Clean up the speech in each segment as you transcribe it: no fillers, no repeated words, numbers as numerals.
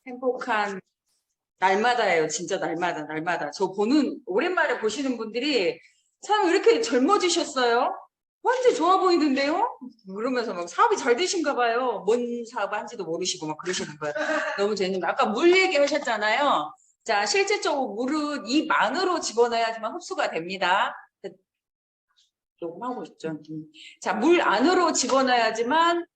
행복한 날마다예요. 진짜 날마다. 저 오랜만에 보시는 분들이 참 이렇게 젊어지셨어요? 완전 좋아 보이는데요? 그러면서 막 사업이 잘 되신가 봐요. 뭔 사업 한지도 모르시고 막 그러시는 거예요. 너무 재밌는 거예요. 아까 물 얘기 하셨잖아요. 자, 실질적으로 물은 입 안으로 집어넣어야지만 흡수가 됩니다. 조금 하고 있죠. 자, 물 안으로 집어넣어야지만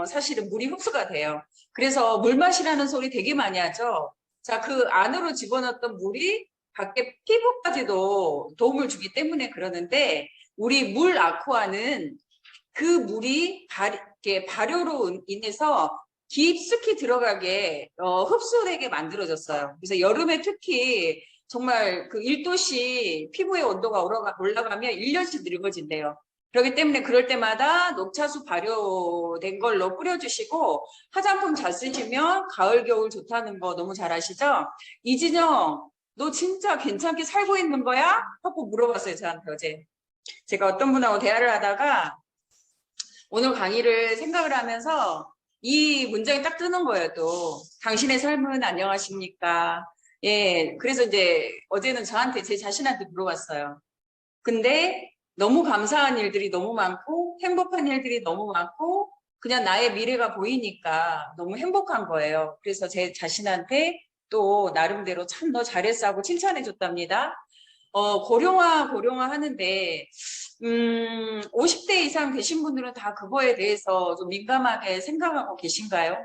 사실은 물이 흡수가 돼요. 그래서 물 마시라는 소리 되게 많이 하죠. 자, 그 안으로 집어넣었던 물이 밖에 피부까지도 도움을 주기 때문에 그러는데 우리 물 아쿠아는 그 물이 이렇게 발효로 인해서 깊숙이 들어가게 흡수되게 만들어졌어요. 그래서 여름에 특히 정말 그 1도씨 피부의 온도가 올라가면 1년씩 늙어진대요. 그렇기 때문에 그럴 때마다 녹차수 발효된 걸로 뿌려주시고 화장품 잘 쓰시면 가을 겨울 좋다는 거 너무 잘 아시죠? 이진영, 너 진짜 괜찮게 살고 있는 거야? 하고 물어봤어요, 저한테 어제. 제가 어떤 분하고 대화를 하다가 오늘 강의를 생각을 하면서 이 문장이 딱 뜨는 거예요, 또. 당신의 삶은 안녕하십니까? 예, 그래서 이제 어제는 저한테 제 자신한테 물어봤어요. 근데 너무 감사한 일들이 너무 많고 행복한 일들이 너무 많고 그냥 나의 미래가 보이니까 너무 행복한 거예요. 그래서 제 자신한테 또 나름대로 참 너 잘했어 하고 칭찬해 줬답니다. 고령화 하는데 50대 이상 되신 분들은 다 그거에 대해서 좀 민감하게 생각하고 계신가요?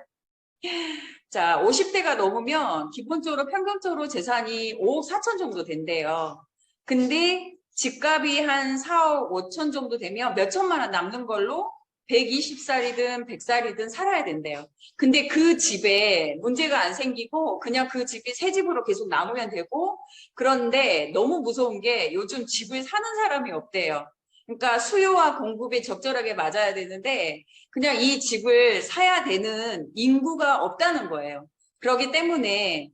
자, 50대가 넘으면 기본적으로 평균적으로 재산이 5억 4천 정도 된대요. 근데 집값이 한 4억 5천 정도 되면 몇 천만 원 남는 걸로 120살이든 100살이든 살아야 된대요. 근데 그 집에 문제가 안 생기고 그냥 그 집이 새 집으로 계속 남으면 되고 그런데 너무 무서운 게 요즘 집을 사는 사람이 없대요. 그러니까 수요와 공급이 적절하게 맞아야 되는데 그냥 이 집을 사야 되는 인구가 없다는 거예요. 그렇기 때문에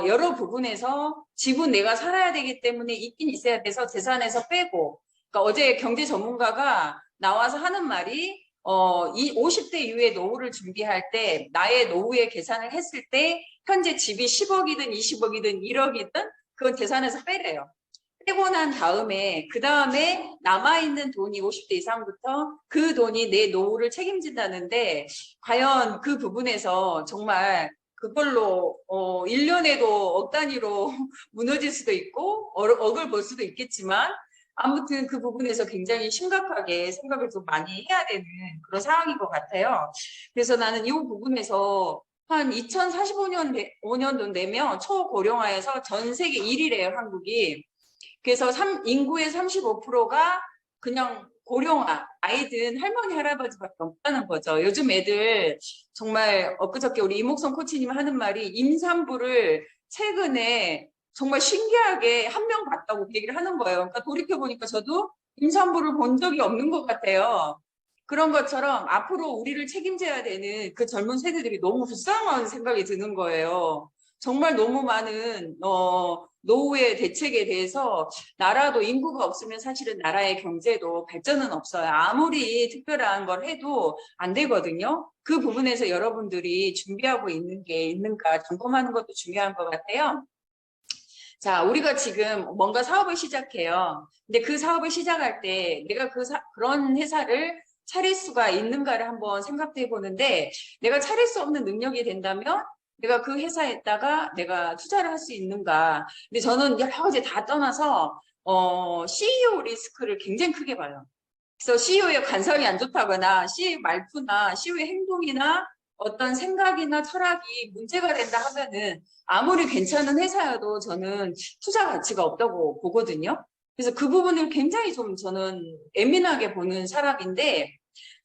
여러 부분에서 집은 내가 살아야 되기 때문에 있긴 있어야 돼서 재산에서 빼고 그러니까 어제 경제 전문가가 나와서 하는 말이 이 50대 이후에 노후를 준비할 때 나의 노후의 계산을 했을 때 현재 집이 10억이든 20억이든 1억이든 그건 재산에서 빼래요. 빼고 난 다음에 그 다음에 남아있는 돈이 50대 이상부터 그 돈이 내 노후를 책임진다는데 과연 그 부분에서 정말 그걸로 1년에도 억 단위로 무너질 수도 있고 억을 볼 수도 있겠지만 아무튼 그 부분에서 굉장히 심각하게 생각을 좀 많이 해야 되는 그런 상황인 것 같아요. 그래서 나는 이 부분에서 한 2045년도 되면 초고령화에서 전 세계 1위래요, 한국이. 그래서 인구의 35%가 그냥 고령화, 아이든 할머니, 할아버지밖에 없다는 거죠. 요즘 애들 정말 엊그저께 우리 이목성 코치님 하는 말이 임산부를 최근에 정말 신기하게 한 명 봤다고 얘기를 하는 거예요. 그러니까 돌이켜보니까 저도 임산부를 본 적이 없는 것 같아요. 그런 것처럼 앞으로 우리를 책임져야 되는 그 젊은 세대들이 너무 불쌍한 생각이 드는 거예요. 정말 너무 많은 노후의 대책에 대해서 나라도 인구가 없으면 사실은 나라의 경제도 발전은 없어요. 아무리 특별한 걸 해도 안 되거든요. 그 부분에서 여러분들이 준비하고 있는 게 있는가 점검하는 것도 중요한 것 같아요. 자, 우리가 지금 뭔가 사업을 시작해요. 근데 그 사업을 시작할 때 내가 그런 회사를 차릴 수가 있는가를 한번 생각해 보는데 내가 차릴 수 없는 능력이 된다면 내가 그 회사에다가 내가 투자를 할 수 있는가. 근데 저는 여러 가지 다 떠나서 CEO 리스크를 굉장히 크게 봐요. 그래서 CEO의 관성이 안 좋다거나 CEO 말투나 CEO의 행동이나 어떤 생각이나 철학이 문제가 된다 하면은 아무리 괜찮은 회사여도 저는 투자 가치가 없다고 보거든요. 그래서 그 부분을 굉장히 좀 저는 예민하게 보는 사람인데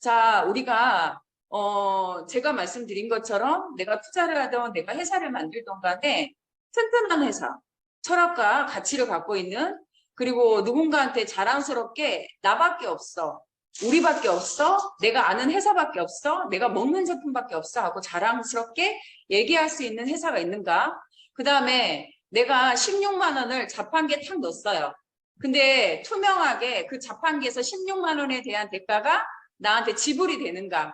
자, 우리가 제가 말씀드린 것처럼 내가 투자를 하던 내가 회사를 만들던 간에 튼튼한 회사, 철학과 가치를 갖고 있는 그리고 누군가한테 자랑스럽게 나밖에 없어. 우리밖에 없어. 내가 아는 회사밖에 없어. 내가 먹는 제품밖에 없어 하고 자랑스럽게 얘기할 수 있는 회사가 있는가? 그 다음에 내가 16만 원을 자판기에 탁 넣었어요. 근데 투명하게 그 자판기에서 16만 원에 대한 대가가 나한테 지불이 되는가?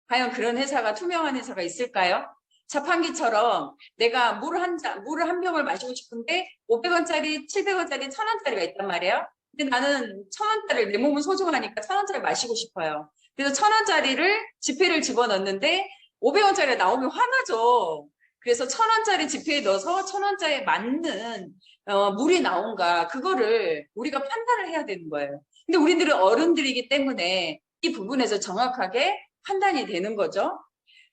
과연 그런 회사가 투명한 회사가 있을까요? 자판기처럼 내가 물을 한 병을 마시고 싶은데 500원짜리, 700원짜리, 1000원짜리가 있단 말이에요. 근데 나는 1000원짜리, 내 몸은 소중하니까 1000원짜리 마시고 싶어요. 그래서 1000원짜리를 지폐를 집어넣는데 500원짜리가 나오면 화나죠. 그래서 1000원짜리 지폐에 넣어서 1000원짜리에 맞는 물이 나온가, 그거를 우리가 판단을 해야 되는 거예요. 근데 우리들은 어른들이기 때문에 이 부분에서 정확하게 판단이 되는 거죠.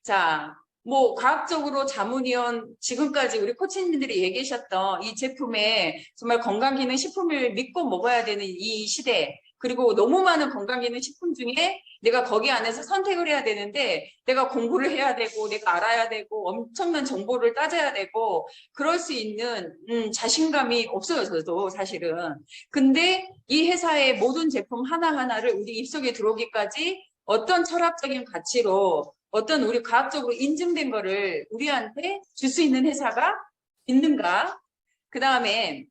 자, 뭐 과학적으로 자문위원, 지금까지 우리 코치님들이 얘기하셨던 이 제품에 정말 건강기능식품을 믿고 먹어야 되는 이 시대, 그리고 너무 많은 건강기능식품 중에 내가 거기 안에서 선택을 해야 되는데 내가 공부를 해야 되고 내가 알아야 되고 엄청난 정보를 따져야 되고 그럴 수 있는 자신감이 없어요, 저도 사실은. 근데 이 회사의 모든 제품 하나하나를 우리 입속에 들어오기까지 어떤 철학적인 가치로, 어떤 우리 과학적으로 인증된 거를 우리한테 줄 수 있는 회사가 있는가? 그 다음에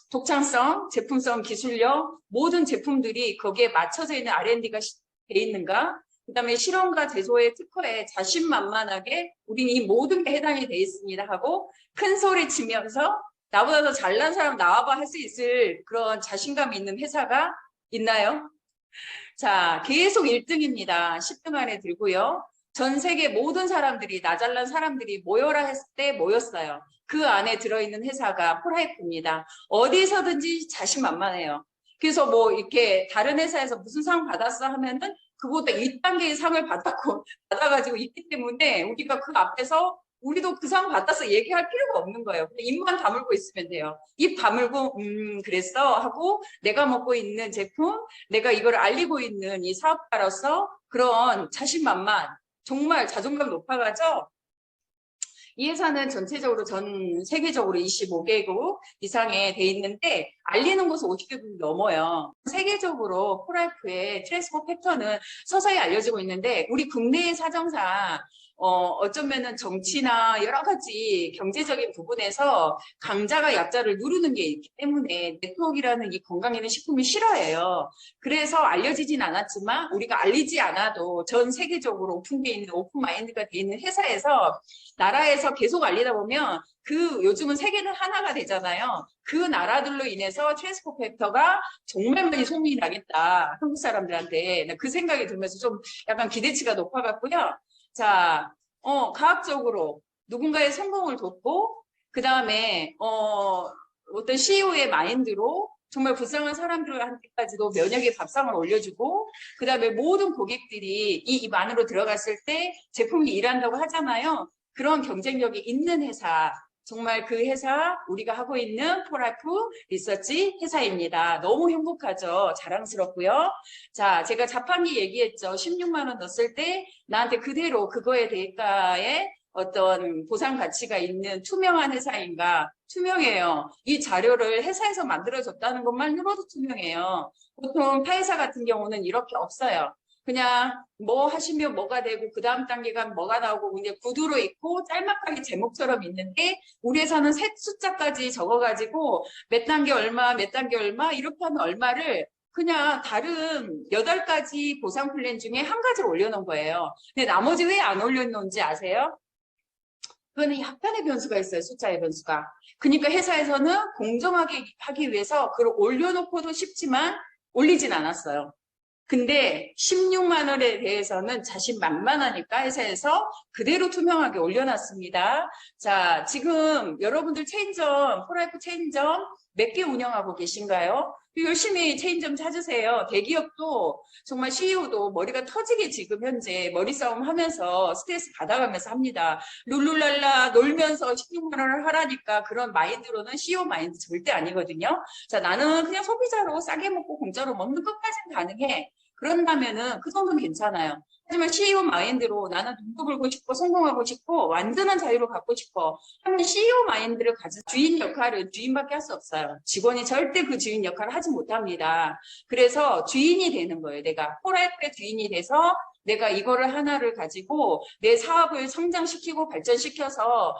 독창성, 제품성, 기술력, 모든 제품들이 거기에 맞춰져 있는 R&D가 돼 있는가? 그 다음에 실험과 제조의 특허에 자신만만하게 우리는 이 모든 게 해당이 돼 있습니다 하고 큰 소리 치면서 나보다 더 잘난 사람 나와봐 할 수 있을 그런 자신감이 있는 회사가 있나요? 자, 계속 1등입니다. 10등 안에 들고요. 전 세계 모든 사람들이, 나 잘난 사람들이 모여라 했을 때 모였어요. 그 안에 들어있는 회사가 포라이프입니다. 어디서든지 자신만만해요. 그래서 뭐 이렇게 다른 회사에서 무슨 상 받았어 하면은 그보다 2단계의 상을 받아가지고 있기 때문에 우리가 그 앞에서 우리도 그 상 받아서 얘기할 필요가 없는 거예요. 그냥 입만 다물고 있으면 돼요. 입 다물고 그랬어 하고 내가 먹고 있는 제품, 내가 이걸 알리고 있는 이 사업가로서 그런 자신만만, 정말 자존감 높아가죠. 이 회사는 전체적으로 전 세계적으로 25개국 이상에 돼 있는데 알리는 곳은 50개국이 넘어요. 세계적으로 포라이프의 트랜스포 팩터는 서서히 알려지고 있는데 우리 국내의 사정상 어쩌면은 정치나 여러 가지 경제적인 부분에서 강자가 약자를 누르는 게 있기 때문에 네트워크라는 이 건강에는 식품이 싫어해요. 그래서 알려지진 않았지만 우리가 알리지 않아도 전 세계적으로 오픈돼 있는 오픈마인드가 돼 있는 회사에서 나라에서 계속 알리다 보면 요즘은 세계는 하나가 되잖아요. 그 나라들로 인해서 트랜스포 팩터가 정말 많이 소문이 나겠다. 한국 사람들한테. 그 생각이 들면서 좀 약간 기대치가 높아갔고요. 자, 과학적으로 누군가의 성공을 돕고, 그 다음에, 어떤 CEO의 마인드로 정말 불쌍한 사람들한테까지도 면역의 밥상을 올려주고, 그 다음에 모든 고객들이 이 입 안으로 들어갔을 때 제품이 일한다고 하잖아요. 그런 경쟁력이 있는 회사, 정말 그 회사, 우리가 하고 있는 포라이프 리서치 회사입니다. 너무 행복하죠. 자랑스럽고요. 자, 제가 자판기 얘기했죠. 16만 원 넣었을 때 나한테 그대로 그거에 대가에 어떤 보상 가치가 있는 투명한 회사인가? 투명해요. 이 자료를 회사에서 만들어줬다는 것만으로도 투명해요. 보통 타회사 같은 경우는 이렇게 없어요. 그냥 뭐 하시면 뭐가 되고 그 다음 단계가 뭐가 나오고 그냥 구두로 있고 짤막하게 제목처럼 있는데 우리 회사는 셋 숫자까지 적어가지고 몇 단계 얼마 몇 단계 얼마 이렇게 하면 얼마를 그냥 다른 8가지 보상 플랜 중에 한 가지를 올려놓은 거예요. 근데 나머지 왜 안 올려놓은지 아세요? 그거는 약간의 변수가 있어요. 숫자의 변수가. 그러니까 회사에서는 공정하게 하기 위해서 그걸 올려놓고도 싶지만 올리진 않았어요. 근데 16만 원에 대해서는 자신만만하니까 회사에서 그대로 투명하게 올려놨습니다. 자, 지금 여러분들 체인점, 포라이프 체인점 몇 개 운영하고 계신가요? 열심히 체인점 찾으세요. 대기업도 정말 CEO도 머리가 터지게 지금 현재 머리 싸움 하면서 스트레스 받아가면서 합니다. 룰루랄라 놀면서 16만 원을 하라니까 그런 마인드로는 CEO 마인드 절대 아니거든요. 자, 나는 그냥 소비자로 싸게 먹고 공짜로 먹는 것까지는 가능해. 그런다면은 그 정도는 괜찮아요. 하지만 CEO 마인드로 나는 돈도 벌고 싶고 성공하고 싶고 완전한 자유를 갖고 싶어 하면 CEO 마인드를 가진 주인 역할은 주인밖에 할 수 없어요. 직원이 절대 그 주인 역할을 하지 못합니다. 그래서 주인이 되는 거예요. 내가 포라이프의 주인이 돼서 내가 이거를 하나를 가지고 내 사업을 성장시키고 발전시켜서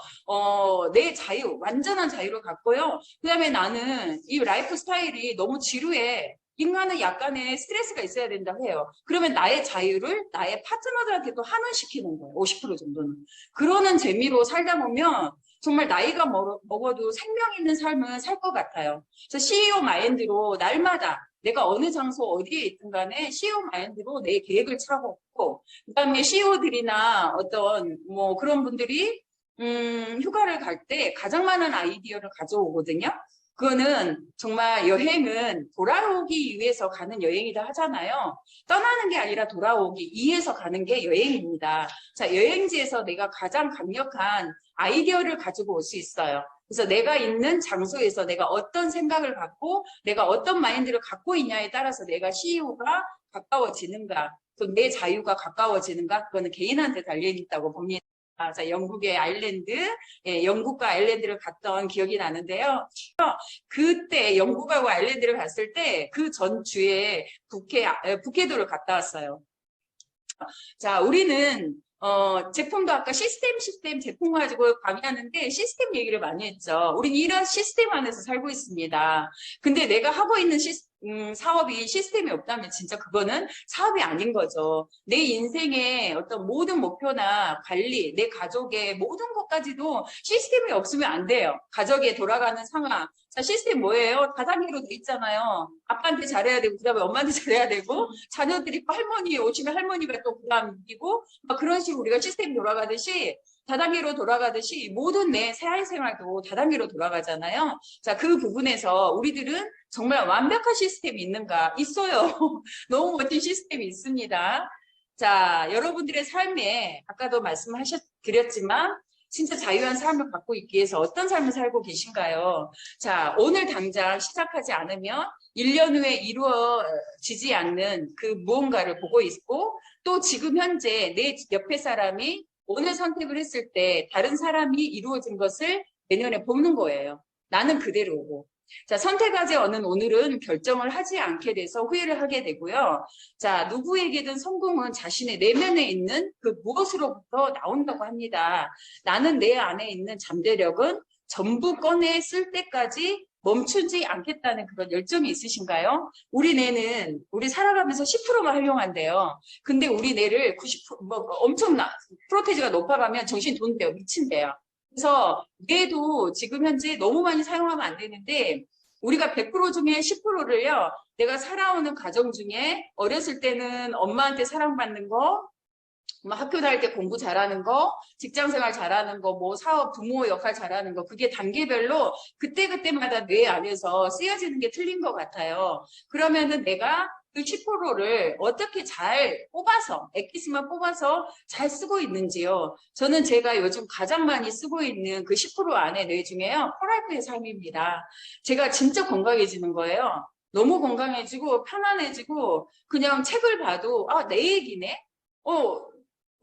내 자유, 완전한 자유를 갖고요. 그 다음에 나는 이 라이프 스타일이 너무 지루해. 인간은 약간의 스트레스가 있어야 된다고 해요. 그러면 나의 자유를 나의 파트너들한테도 환원시키는 거예요. 50% 정도는. 그러는 재미로 살다 보면 정말 나이가 먹어도 생명 있는 삶을 살 것 같아요. 그래서 CEO 마인드로 날마다 내가 어느 장소 어디에 있든 간에 CEO 마인드로 내 계획을 짜고 있고, 그다음에 CEO들이나 어떤 뭐 그런 분들이 휴가를 갈 때 가장 많은 아이디어를 가져오거든요. 그거는 정말 여행은 돌아오기 위해서 가는 여행이다 하잖아요. 떠나는 게 아니라 돌아오기 위해서 가는 게 여행입니다. 자, 여행지에서 내가 가장 강력한 아이디어를 가지고 올 수 있어요. 그래서 내가 있는 장소에서 내가 어떤 생각을 갖고 내가 어떤 마인드를 갖고 있냐에 따라서 내가 CEO가 가까워지는가, 또 내 자유가 가까워지는가, 그거는 개인한테 달려있다고 봅니다. 자, 영국의 아일랜드, 예, 영국과 아일랜드를 갔던 기억이 나는데요. 그때 영국하고 아일랜드를 갔을 때 그 전주에 북해도를 갔다 왔어요. 자, 우리는 제품도 아까 시스템 제품 가지고 강의하는데 시스템 얘기를 많이 했죠. 우린 이런 시스템 안에서 살고 있습니다. 근데 내가 하고 있는 사업이 시스템이 없다면 진짜 그거는 사업이 아닌 거죠. 내 인생의 어떤 모든 목표나 관리, 내 가족의 모든 것까지도 시스템이 없으면 안 돼요. 가족에 돌아가는 상황. 자, 시스템 뭐예요? 다단계로 돼 있잖아요. 아빠한테 잘해야 되고, 그 다음에 엄마한테 잘해야 되고, 자녀들이 할머니 오시면 할머니가 또 부담 이기고, 막 그런 식으로 우리가 시스템이 돌아가듯이, 다단계로 돌아가듯이 모든 내 사회생활도 다단계로 돌아가잖아요. 자, 그 부분에서 우리들은 정말 완벽한 시스템이 있는가? 있어요. 너무 멋진 시스템이 있습니다. 자, 여러분들의 삶에 아까도 드렸지만 진짜 자유한 삶을 갖고 있기 위해서 어떤 삶을 살고 계신가요? 자, 오늘 당장 시작하지 않으면 1년 후에 이루어지지 않는 그 무언가를 보고 있고, 또 지금 현재 내 옆에 사람이 오늘 선택을 했을 때 다른 사람이 이루어진 것을 내년에 보는 거예요. 나는 그대로고. 자, 선택하지 않은 오늘은 결정을 하지 않게 돼서 후회를 하게 되고요. 자, 누구에게든 성공은 자신의 내면에 있는 그 무엇으로부터 나온다고 합니다. 나는 내 안에 있는 잠재력은 전부 꺼내 쓸 때까지 멈추지 않겠다는 그런 열정이 있으신가요? 우리 뇌는 우리 살아가면서 10%만 활용한대요. 근데 우리 뇌를 90%, 엄청나, 프로테이지가 높아가면 정신이 돈대요. 미친대요. 그래서 뇌도 지금 현재 너무 많이 사용하면 안 되는데, 우리가 100% 중에 10%를요, 내가 살아오는 가정 중에 어렸을 때는 엄마한테 사랑받는 거, 뭐 학교 다닐 때 공부 잘하는 거, 직장 생활 잘하는 거, 뭐 사업, 부모 역할 잘하는 거, 그게 단계별로 그때그때마다 뇌 안에서 쓰여지는 게 틀린 것 같아요. 그러면은 내가 그 10%를 어떻게 잘 뽑아서, 엑기스만 뽑아서 잘 쓰고 있는지요. 저는 제가 요즘 가장 많이 쓰고 있는 그 10% 안에 뇌 중에요, 프라이프의 삶입니다. 제가 진짜 건강해지는 거예요. 너무 건강해지고 편안해지고 그냥 책을 봐도 내 얘기네?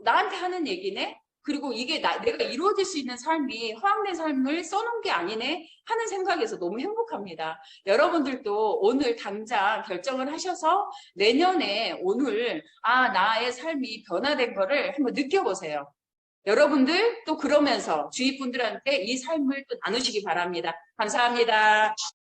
나한테 하는 얘기네? 그리고 이게 내가 이루어질 수 있는 삶이 허황된 삶을 써놓은 게 아니네 하는 생각에서 너무 행복합니다. 여러분들도 오늘 당장 결정을 하셔서 내년에 오늘 나의 삶이 변화된 거를 한번 느껴보세요. 여러분들 또 그러면서 주위 분들한테 이 삶을 또 나누시기 바랍니다. 감사합니다.